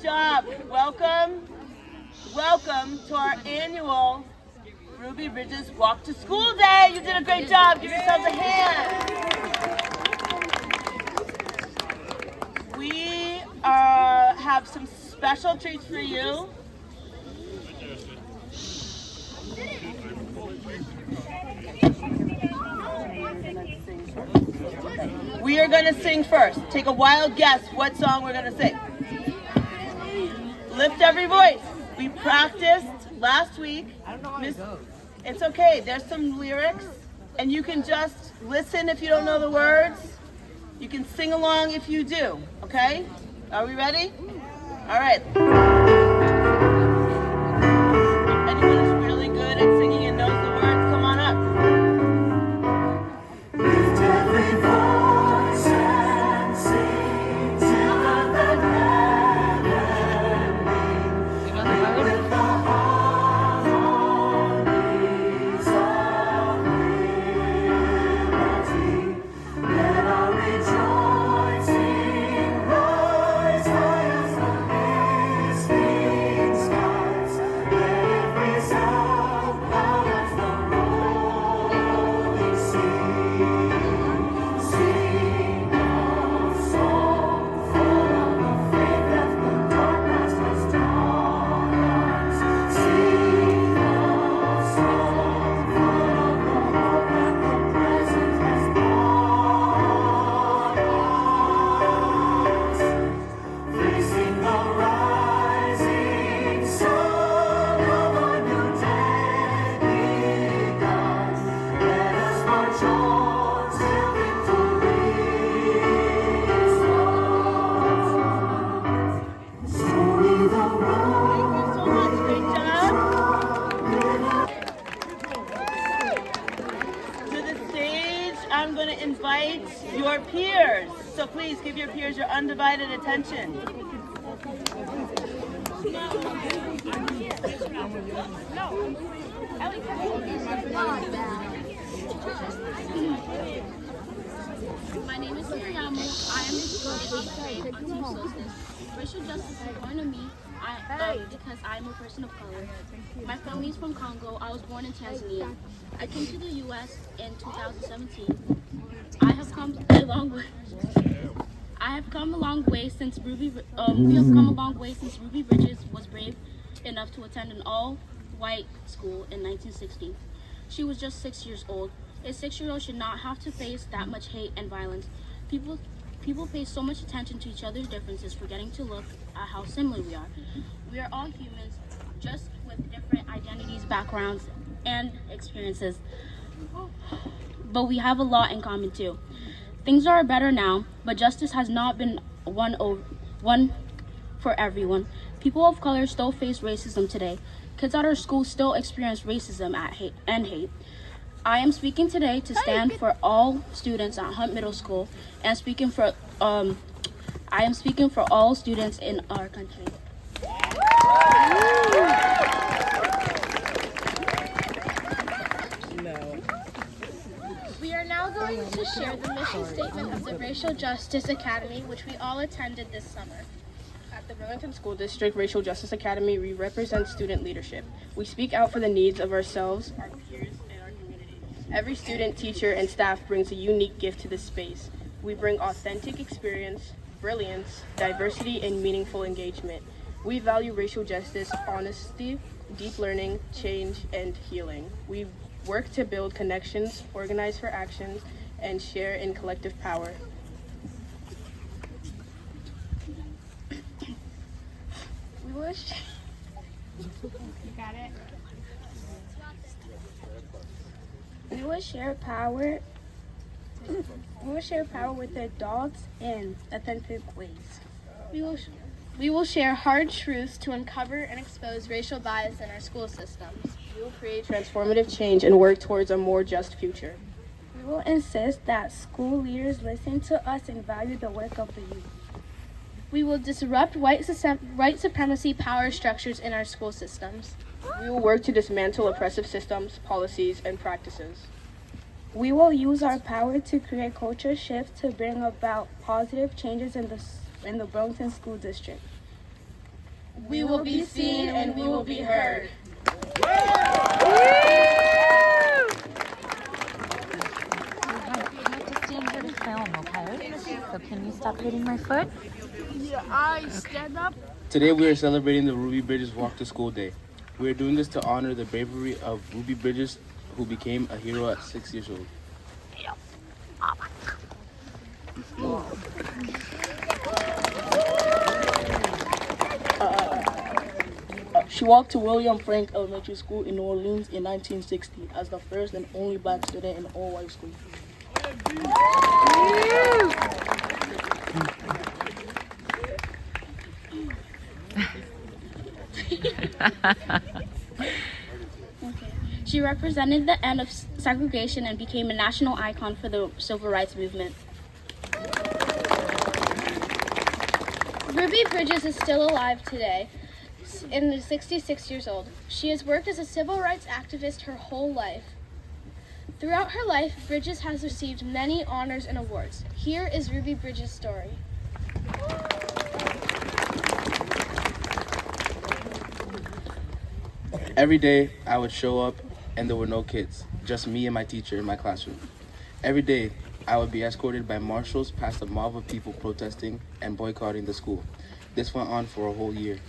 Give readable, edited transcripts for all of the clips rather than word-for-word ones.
job. Welcome to our annual Ruby Bridges Walk to School Day. You did a great job. Give yourselves a hand. We have some special treats for you. We are going to sing first. Take a wild guess what song we're going to sing. Lift every voice. We practiced last week. It's okay. There's some lyrics, and you can just listen if you don't know the words. You can sing along if you do. Okay? Are we ready? All right. Anyone who's really good at singing and knows the words, come on up. Lift every voice and sing till the with the harmonies of liberty. Let our rejoicing rise high as the listening skies. Let it resound loud as the rolling sea. Sing a song full of the faith that the dark past has taught us. Sing a song full of the hope that the present has brought us. Facing the rising sun of a new day begun, let us march on till victory is won. Slowly the road. Thank you so much, great job. To the stage, I'm going to invite your peers. So please give your peers your undivided attention. My name is Miriam. I am in school in 8th grade on Team Solstice. Racial justice is important to me because I'm a person of color. My family is from Congo. I was born in Tanzania. I came to the U.S. in 2017. We have come a long way since Ruby Bridges was brave enough to attend an all-white school in 1960. She was just 6 years old. A 6-year-old should not have to face that much hate and violence. People pay so much attention to each other's differences, forgetting to look at how similar we are. We are all humans, just with different identities, backgrounds, and experiences. But we have a lot in common too. Things are better now, but justice has not been won for everyone. People of color still face racism today. Kids at our school still experience racism and hate. I am speaking today to stand for all students at Hunt Middle School and I am speaking for all students in our country. We are now going to share the mission statement of the Racial Justice Academy, which we all attended this summer. At the Burlington School District Racial Justice Academy, we represent student leadership. We speak out for the needs of ourselves, our peers, and our community. Every student, teacher, and staff brings a unique gift to this space. We bring authentic experience, brilliance, diversity, and meaningful engagement. We value racial justice, honesty, deep learning, change, and healing. We work to build connections, organize for actions, and share in collective power. We will share power with adults in authentic ways. We will share hard truths to uncover and expose racial bias in our school systems. We will create transformative change and work towards a more just future. We will insist that school leaders listen to us and value the work of the youth. We will disrupt white supremacy power structures in our school systems. We will work to dismantle oppressive systems, policies, and practices. We will use our power to create culture shift to bring about positive changes in the Burlington School District. We will be seen and we will be heard. You have to stand here to film, okay? So can you stop hitting my foot? Stand up. Today we are celebrating the Ruby Bridges Walk to School Day. We are doing this to honor the bravery of Ruby Bridges, who became a hero at 6 years old. She walked to William Frank Elementary School in New Orleans in 1960 as the first and only black student in an all-white school. She represented the end of segregation and became a national icon for the civil rights movement. Ruby Bridges is still alive today and is 66 years old. She has worked as a civil rights activist her whole life. Throughout her life, Bridges has received many honors and awards. Here is Ruby Bridges' story. Every day I would show up and there were no kids, just me and my teacher in my classroom. Every day I would be escorted by marshals past a mob of people protesting and boycotting the school. This went on for a whole year.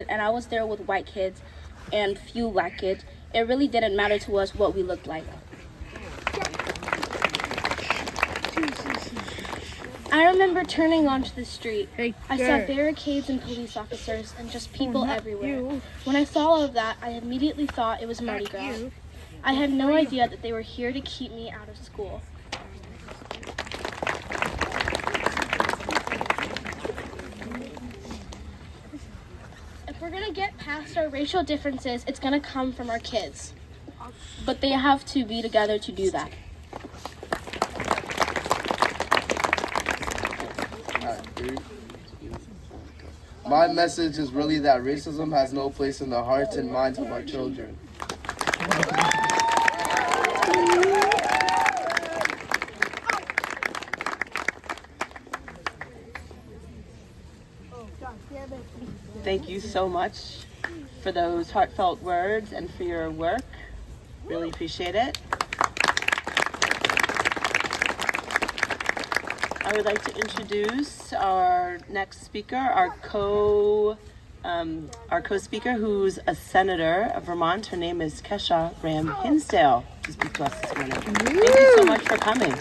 And I was there with white kids and few black kids. It really didn't matter to us what we looked like. I remember turning onto the street. I saw barricades and police officers and just people everywhere. When I saw all of that, I immediately thought it was Mardi Gras. I had no idea that they were here to keep me out of school. If we're gonna get past our racial differences, it's gonna come from our kids. But they have to be together to do that. My message is really that racism has no place in the hearts and minds of our children. Thank you so much for those heartfelt words and for your work. Really appreciate it. I would like to introduce our next speaker, our co-speaker, who's a senator of Vermont. Her name is Kesha Ram Hinsdale, to speak to us this morning. Thank you so much for coming.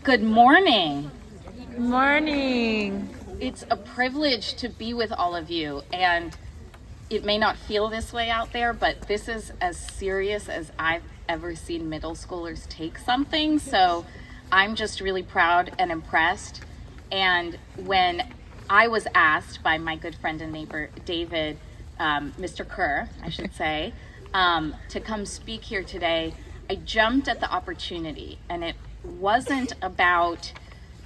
Good morning. Good morning. It's a privilege to be with all of you, and it may not feel this way out there, but this is as serious as I've ever seen middle schoolers take something. So I'm just really proud and impressed. And when I was asked by my good friend and neighbor, David, Mr. Kerr, I should say, to come speak here today, I jumped at the opportunity, and it wasn't about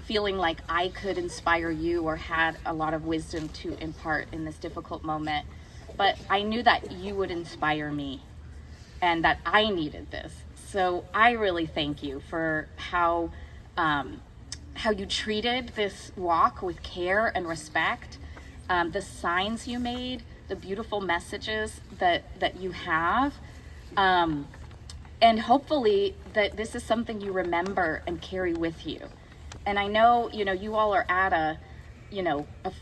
feeling like I could inspire you or had a lot of wisdom to impart in this difficult moment, but I knew that you would inspire me and that I needed this. So I really thank you for how you treated this walk with care and respect, the signs you made, the beautiful messages that you have, and hopefully that this is something you remember and carry with you. And I know, you all are at a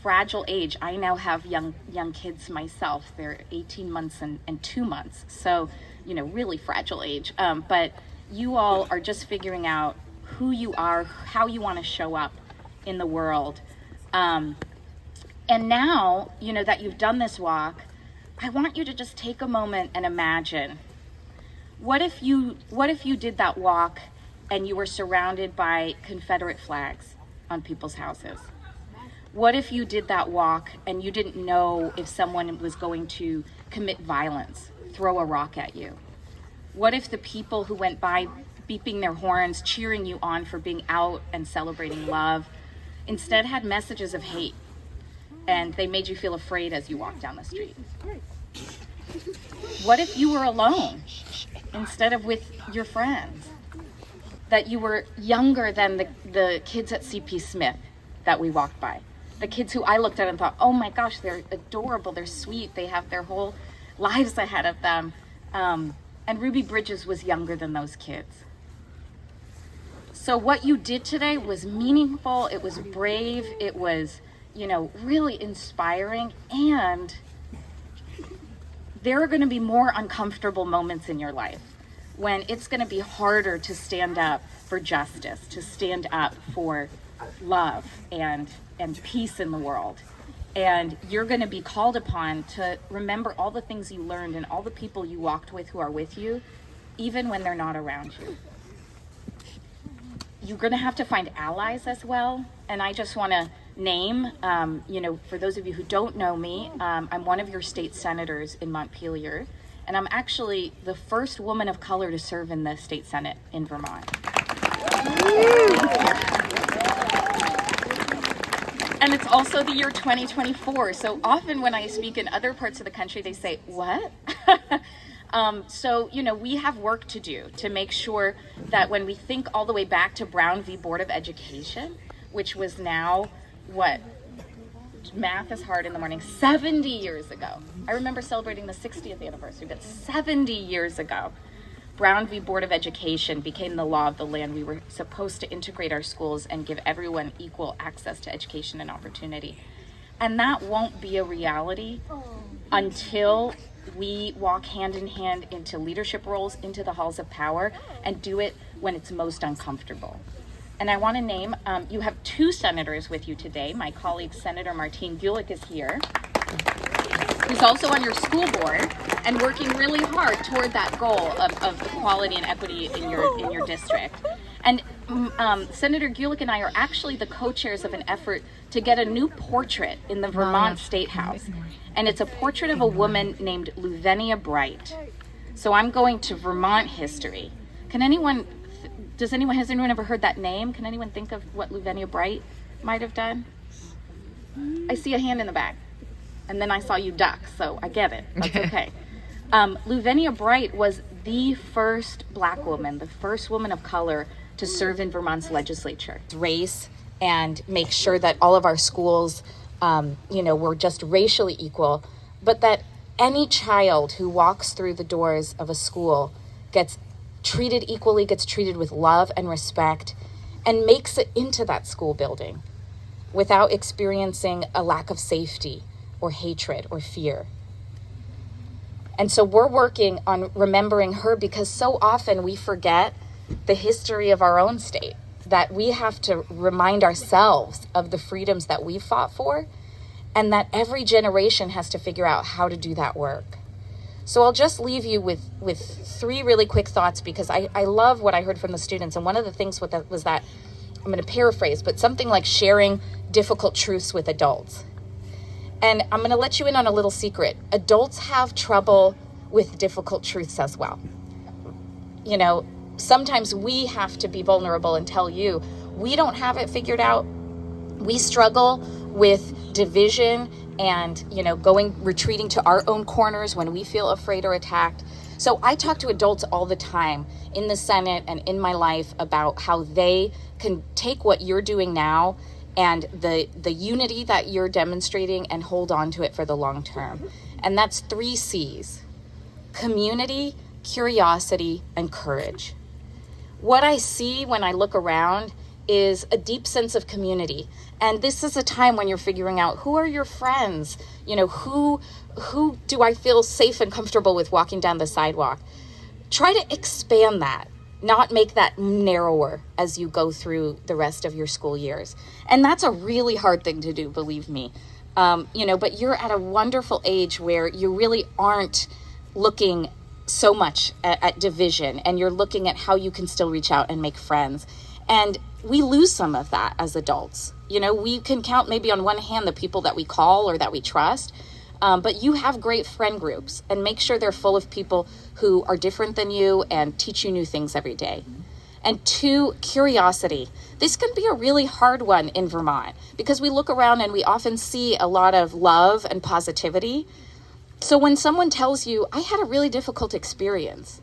fragile age. I now have young kids myself. They're 18 months and 2 months. So, really fragile age. But you all are just figuring out who you are, how you want to show up in the world. And now, that you've done this walk, I want you to just take a moment and imagine, what if you did that walk and you were surrounded by Confederate flags on people's houses? What if you did that walk and you didn't know if someone was going to commit violence, throw a rock at you? What if the people who went by beeping their horns, cheering you on for being out and celebrating love, instead had messages of hate, and they made you feel afraid as you walked down the street? What if you were alone instead of with your friends? That you were younger than the kids at CP Smith that we walked by. The kids who I looked at and thought, oh my gosh, they're adorable, they're sweet, they have their whole lives ahead of them. And Ruby Bridges was younger than those kids. So what you did today was meaningful, it was brave, it was, really inspiring, and there are going to be more uncomfortable moments in your life when it's going to be harder to stand up for justice, to stand up for love and peace in the world. And you're going to be called upon to remember all the things you learned and all the people you walked with who are with you, even when they're not around you. You're going to have to find allies as well. And I just want to name, for those of you who don't know me, I'm one of your state senators in Montpelier. And I'm actually the first woman of color to serve in the state senate in Vermont. And it's also the year 2024. So often when I speak in other parts of the country, they say, what? We have work to do to make sure that when we think all the way back to Brown v. Board of Education, which was now, math is hard in the morning, 70 years ago. I remember celebrating the 60th anniversary, but 70 years ago, Brown v. Board of Education became the law of the land. We were supposed to integrate our schools and give everyone equal access to education and opportunity. And that won't be a reality until we walk hand in hand into leadership roles, into the halls of power, and do it when it's most uncomfortable. And I want to name, you have two senators with you today. My colleague, Senator Martine Gulick, is here, who's also on your school board and working really hard toward that goal of equality and equity in your district. And Senator Gulick and I are actually the co-chairs of an effort to get a new portrait in the Vermont State House. And it's a portrait of a woman named Luvenia Bright. So I'm going to Vermont history. Has anyone ever heard that name? Can anyone think of what Luvenia Bright might have done? I see a hand in the back. And then I saw you duck, so I get it. That's okay. Luvenia Bright was the first Black woman, the first woman of color to serve in Vermont's legislature. Race and make sure that all of our schools, were just racially equal, but that any child who walks through the doors of a school gets treated equally, gets treated with love and respect, and makes it into that school building without experiencing a lack of safety or hatred or fear. And so we're working on remembering her because so often we forget the history of our own state, that we have to remind ourselves of the freedoms that we fought for, and that every generation has to figure out how to do that work. So I'll just leave you with three really quick thoughts because I love what I heard from the students. And one of the things was that, I'm going to paraphrase, but something like sharing difficult truths with adults. And I'm going to let you in on a little secret. Adults have trouble with difficult truths as well. Sometimes we have to be vulnerable and tell you, we don't have it figured out. We struggle with division and, retreating to our own corners when we feel afraid or attacked. So I talk to adults all the time in the Senate and in my life about how they can take what you're doing now and the unity that you're demonstrating and hold on to it for the long term. And that's 3 C's: community, curiosity, and courage. What I see when I look around is a deep sense of community. And this is a time when you're figuring out who are your friends, who do I feel safe and comfortable with walking down the sidewalk. Try to expand that, not make that narrower as you go through the rest of your school years. And that's a really hard thing to do, believe me. But you're at a wonderful age where you really aren't looking so much at division, and you're looking at how you can still reach out and make friends. And we lose some of that as adults. We can count maybe on one hand the people that we call or that we trust, but you have great friend groups, and make sure they're full of people who are different than you and teach you new things every day. And 2, curiosity. This can be a really hard one in Vermont because we look around and we often see a lot of love and positivity. So when someone tells you, I had a really difficult experience,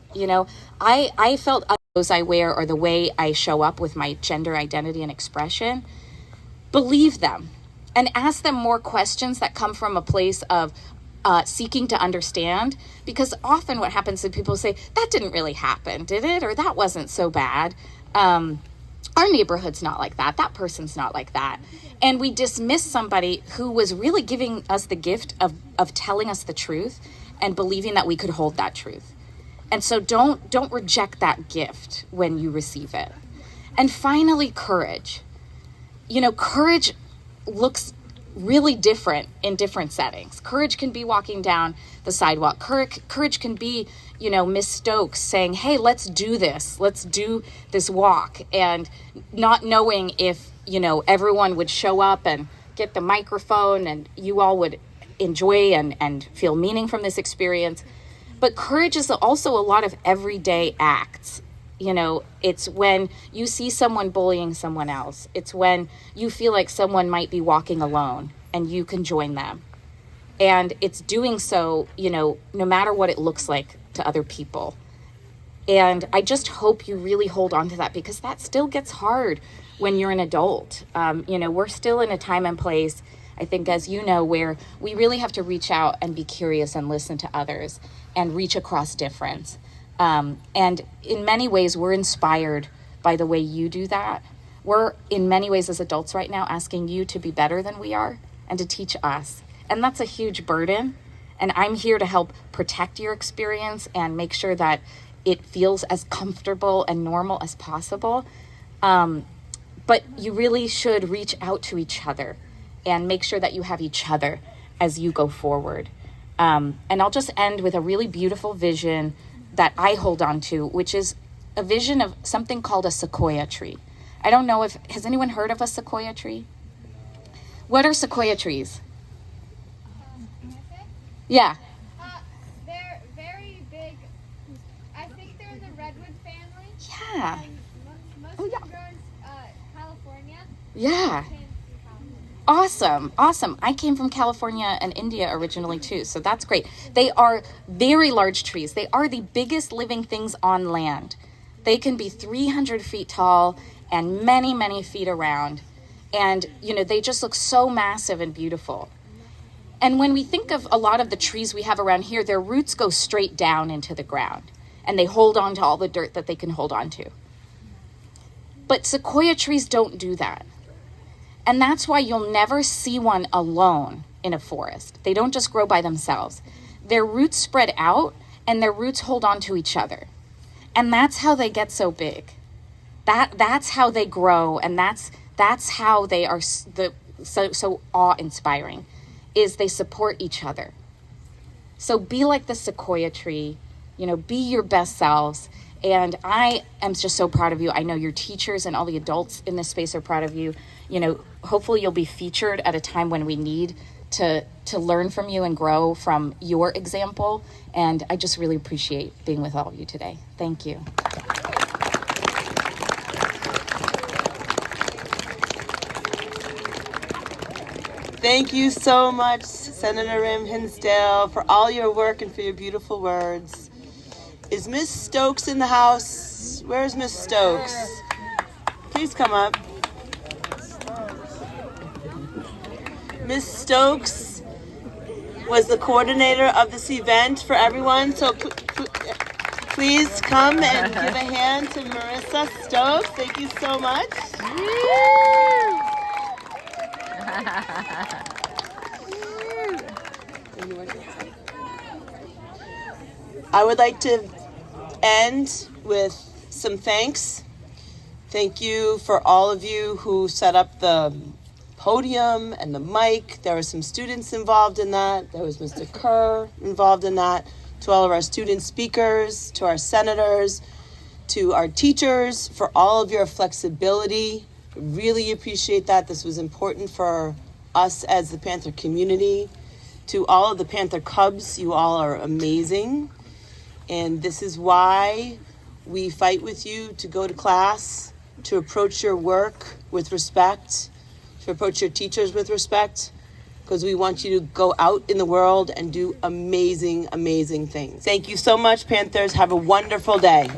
I felt the clothes I wear or the way I show up with my gender identity and expression, believe them and ask them more questions that come from a place of seeking to understand, because often what happens is people say, that didn't really happen, did it? Or that wasn't so bad. Our neighborhood's not like that. That person's not like that. And we dismiss somebody who was really giving us the gift of telling us the truth and believing that we could hold that truth. And so don't reject that gift when you receive it. And finally, courage. Courage looks really different in different settings. Courage can be walking down the sidewalk. Courage can be, Miss Stokes saying, hey, let's do this walk, and not knowing if, everyone would show up and get the microphone and you all would enjoy and feel meaning from this experience. But courage is also a lot of everyday acts. It's when you see someone bullying someone else. It's when you feel like someone might be walking alone and you can join them. And it's doing so, no matter what it looks like to other people. And I just hope you really hold on to that, because that still gets hard when you're an adult. We're still in a time and place, I think, as you know, where we really have to reach out and be curious and listen to others and reach across difference. And in many ways, we're inspired by the way you do that. We're, in many ways, as adults right now, asking you to be better than we are and to teach us. And that's a huge burden. And I'm here to help protect your experience and make sure that it feels as comfortable and normal as possible. But you really should reach out to each other and make sure that you have each other as you go forward. And I'll just end with a really beautiful vision that I hold on to, which is a vision of something called a sequoia tree. I don't know has anyone heard of a sequoia tree? What are sequoia trees? Yeah. They're very big. I think they're in the redwood family. Yeah. Most of them grow in California. Yeah. Awesome. I came from California and India originally too, so that's great. They are very large trees. They are the biggest living things on land. They can be 300 feet tall and many, many feet around. And, they just look so massive and beautiful. And when we think of a lot of the trees we have around here, their roots go straight down into the ground and they hold on to all the dirt that they can hold on to. But sequoia trees don't do that. And that's why you'll never see one alone in a forest. They don't just grow by themselves. Their roots spread out and their roots hold on to each other. And that's how they get so big. That's how they grow, and that's how they are so awe-inspiring, is they support each other. So be like the sequoia tree, be your best selves. And I am just so proud of you. I know your teachers and all the adults in this space are proud of you. Hopefully you'll be featured at a time when we need to learn from you and grow from your example. And I just really appreciate being with all of you today. Thank you. Thank you so much, Senator Ram Hinsdale, for all your work and for your beautiful words. Is Miss Stokes in the house? Where's Miss Stokes? Please come up. Miss Stokes was the coordinator of this event for everyone, so please come and give a hand to Marissa Stokes. Thank you so much. I would like to end with some thanks. Thank you for all of you who set up the podium and the mic. There were some students involved in that. There was Mr. Kerr involved in that. To all of our student speakers, to our senators, to our teachers, for all of your flexibility. Really appreciate that. This was important for us as the Panther community. To all of the Panther Cubs, you all are amazing. And this is why we fight with you to go to class, to approach your work with respect, to approach your teachers with respect. because we want you to go out in the world and do amazing, amazing things. Thank you so much, Panthers. Have a wonderful day.